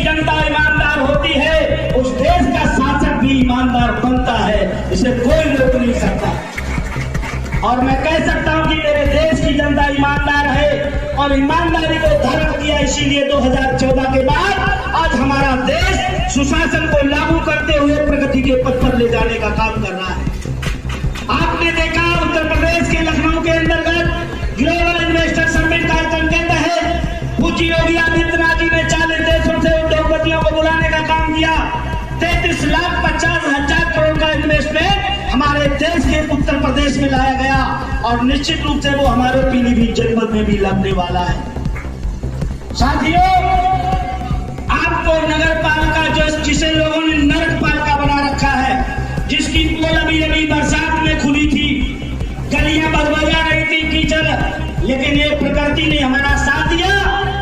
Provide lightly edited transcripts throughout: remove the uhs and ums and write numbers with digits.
की जनता ईमानदार होती है, उस देश का शासक भी ईमानदार बनता है, इसे कोई रोक नहीं सकता। और मैं कह सकता हूं कि मेरे देश की जनता ईमानदार है और ईमानदारी को धर्म किया, इसीलिए 2014 के बाद आज हमारा देश सुशासन को लागू करते हुए प्रगति के पथ पर ले जाने का काम कर रहा है। आपने देखा उत्तर प्रदेश के लखनऊ के अंतर्गत ग्लोबल इन्वेस्टर समिट कार्यक्रम के तहत पूज्य योगी आदित्यनाथ जी ने 40 देशों से उद्योगपतियों को बुलाने का काम किया। 33,50,000 करोड़ का इन्वेस्टमेंट हमारे देश के उत्तर प्रदेश में लाया गया और निश्चित रूप से वो हमारे पीलीभीत जनपद में भी लगने वाला है। साथियों, आपको नगर पालिका जिसे लोगों ने नरक पालिका बना रखा है, जिसकी पोल अभी बरसात में खुली थी, गलियां बदबजा रही थी कीचड़, लेकिन ये प्रकृति ने हमारा साथ दिया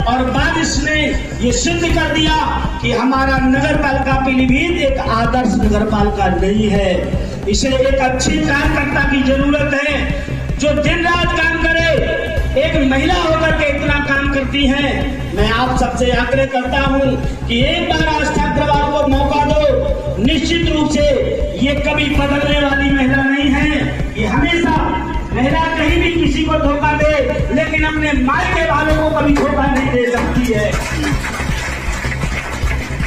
और बारिश ने ये सिद्ध कर दिया कि हमारा नगर पालिका पीलीभीत एक आदर्श नगर पालिका नहीं है। इसे एक अच्छी कार्यकर्ता की जरूरत है जो दिन रात काम करे। एक महिला होकर के इतना काम करती हैं। मैं आप सबसे आग्रह करता हूं कि एक बार आस्था अग्रवाल को मौका दो। निश्चित रूप से ये कभी बदलने वाली महिला नहीं है। ये हमेशा महिला कहीं भी किसी को धोखा दे, लेकिन अपने मायके वालों को कभी धोखा नहीं दे सकती है।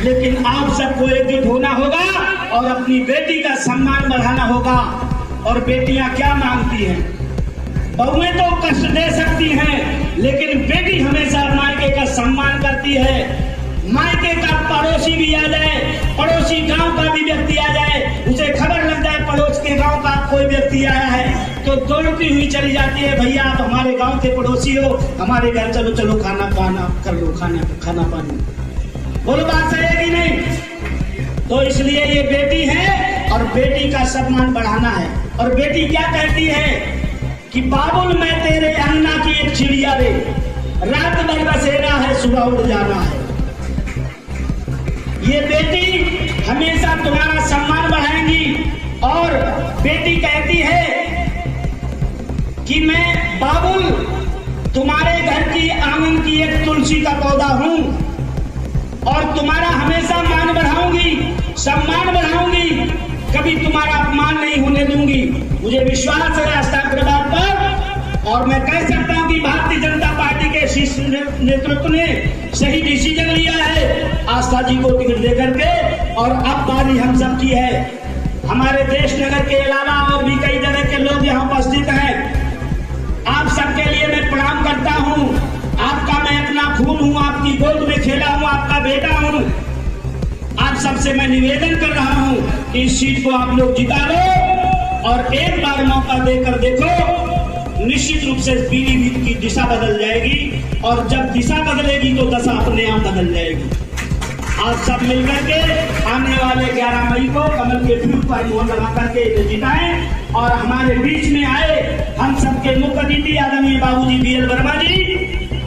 लेकिन आप सबको एकजुट होना होगा और अपनी बेटी का सम्मान बढ़ाना होगा। और बेटियां क्या मांगती हैं? बहुएं तो कष्ट दे सकती हैं, लेकिन बेटी हमेशा मायके का सम्मान करती है। मायके का पड़ोसी भी आ जाए, पड़ोसी गांव का भी व्यक्ति आ जाए, उसे खबर लग जाए पड़ोस के गांव का कोई व्यक्ति आया है, तो दौड़ती हुई चली जाती है, भैया आप हमारे गांव के पड़ोसी हो, हमारे घर चलो चलो खाना कर लो, खाना पानी। बोलो बात सही है कि नहीं? तो इसलिए ये बेटी है और बेटी का सम्मान बढ़ाना है। और बेटी क्या कहती है कि बाबुल मैं तेरे अन्ना की एक चिड़िया रे, रात भर बसेरा है, सुबह उड़ जाना है। ये बेटी हमेशा तुम्हारा सम्मान बढ़ाएंगी। और बेटी कहती है कि मैं बाबुल तुम्हारे घर की आंगन की एक तुलसी का पौधा हूं और तुम्हारा हमेशा मान बढ़ाऊंगी, सम्मान बढ़ाऊंगी, कभी तुम्हारा अपमान नहीं होने दूंगी। मुझे विश्वास है आस्था अग्रवाल पर। और मैं कह सकता हूं कि भारतीय जनता पार्टी के शीर्ष नेतृत्व ने सही डिसीजन लिया है आस्था जी को टिकट देकर के। और अब बारी हम सब की है। हमारे देश नगर के अलावा और भी कई जगह के लोग यहाँ उपस्थित हैं। आप सबके लिए मैं प्रणाम करता हूँ। आपका मैं अपना खून हूँ, आपकी गोद में खेला हूँ, आपका बेटा हूँ। आप सबसे मैं निवेदन कर रहा हूँ कि इस सीट को आप लोग जिता लो और एक बार मौका देकर देखो। निश्चित रूप से पीलीभीत की दिशा बदल जाएगी और जब दिशा बदलेगी तो दशा अपने आप बदल जाएगी। आप सब मिलकर के आने वाले 11 मई को कमल के फूल पर मोहर लगा करके जिताएं। और हमारे बीच में आए हम सबके मुख्य अतिथि आदरणीय बाबूजी BL वर्मा जी,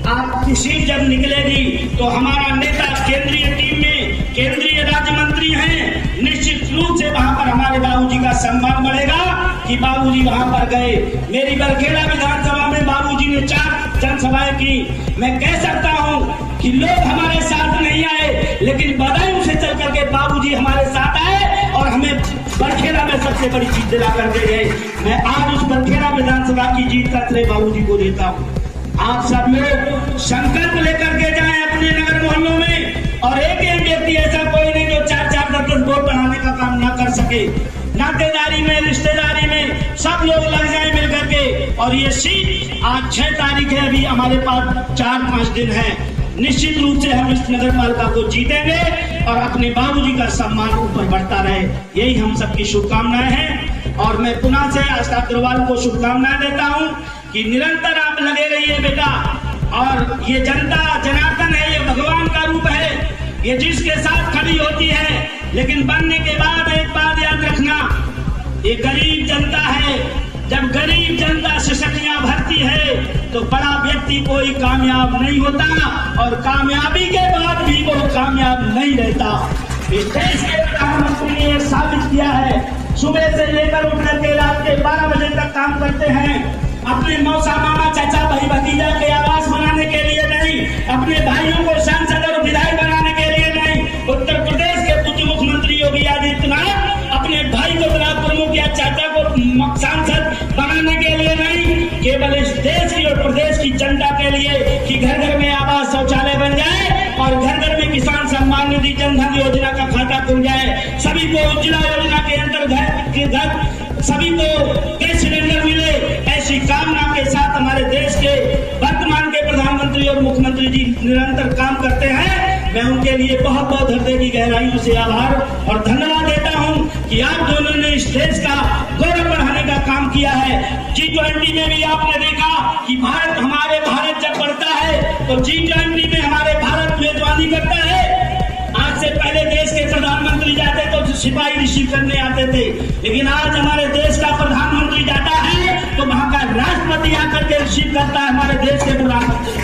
आपकी सीट जब निकलेगी तो हमारा नेता केंद्रीय टीम में केंद्रीय राज्य मंत्री हैं, निश्चित रूप से वहां पर हमारे बाबूजी का सम्मान बढ़ेगा कि बाबूजी वहां पर गए। मेरी बरखेड़ा विधानसभा में बाबूजी ने 4 जनसभाएं की। मैं कह सकता हूं कि लोग हमारे साथ नहीं आए, लेकिन बदायूं से चल करके बाबूजी हमारे साथ आए और हमें बरखेड़ा में सबसे बड़ी जीत दिला करके गए। मैं आज उस बरखेड़ा विधानसभा की जीत का श्रेय बाबूजी को देता हूँ। आप सब लोग संकल्प लेकर के जाएं अपने नगर मोहल्लों में। और एक व्यक्ति ऐसा कोई नहीं जो 4-4 10 वोट बढ़ाने का काम ना कर सके। नातेदारी में, रिश्तेदारी में सब लोग लग जाए मिल करके। और ये सीट आज 6 तारीख है, अभी हमारे पास 4-5 दिन है। निश्चित रूप से हम इस नगर पालिका को जीतेंगे और अपने बाबूजी का सम्मान ऊपर बढ़ता रहे, यही हम सबकी शुभकामनाएं हैं। और मैं पुनः से आस्था अग्रवाल को शुभकामनाएं देता हूं कि निरंतर आप लगे रहिए बेटा। और ये जनता जनार्दन है, ये भगवान का रूप है, ये जिसके साथ खड़ी होती है, लेकिन बनने के बाद एक बात याद रखना, ये गरीब जनता है। जब गरीब जनता सिसकियां भरती है तो बड़ा व्यक्ति कोई कामयाब नहीं होता और कामयाबी के बाद भी वो कामयाब नहीं रहता। इस देश के प्रधानमंत्री ने यह साबित किया है। सुबह से लेकर उठकर के रात के 12 बजे तक काम करते हैं। अपने मौसा, मामा, चाचा, भाई, भतीजा के आवास बनाने के लिए नहीं, अपने भाइयों को सांसद और विधायक बनाने के लिए नहीं, सम्मान निधि जनधन योजना का खाता खुल जाए, सभी को उज्ज्वला योजना के अंतर्गत सभी को गैस सिलेंडर मिले, ऐसी कामना के साथ हमारे देश के वर्तमान के प्रधानमंत्री और मुख्यमंत्री जी निरंतर काम करते हैं। मैं उनके लिए बहुत बहुत हृदय की गहराइयों से आभार और धन्यवाद देता हूं कि आप दोनों ने इस देश का गौरव बढ़ाने का काम किया है। G20 में भी आपने देखा कि हमारे भारत जब बढ़ता है तो G20 में हमारे भारत मेजबानी करता है। आज से पहले देश के प्रधानमंत्री जाते तो सिपाही रिसीव करने आते थे, लेकिन आज हमारे देश का प्रधानमंत्री जाता है तो वहां का राष्ट्रपति आकर के रिसीव करता है हमारे देश के प्रधानमंत्री।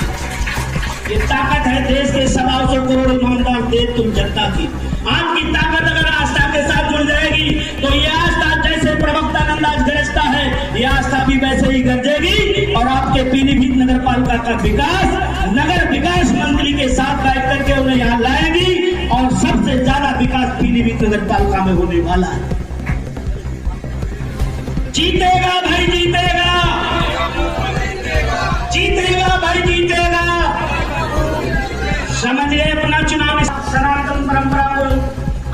ये ताकत है देश के 125 करोड़ ईमानदार देश तुम जनता की। आपकी ताकत अगर आस्था के साथ जुड़ जाएगी तो ये आस्था जैसे प्रवक्ता नंदाज गरजता है, ये आस्था भी वैसे ही गरजेगी और आपके पीलीभीत नगर पालिका का विकास नगर विकास मंत्री के साथ बैठ करके उन्हें यहाँ लाएगी और सबसे ज्यादा विकास पीलीभीत नगर पालिका में होने वाला है। जीतेगा भाई, जीतेगा, जीतेगा भाई, जीतेगा। समझिए अपना चुनाव सनातन परंपरा को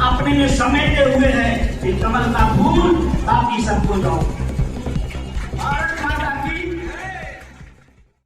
अपने में समेटे हुए है कि कमल का फूल बाकी सबको जाओ।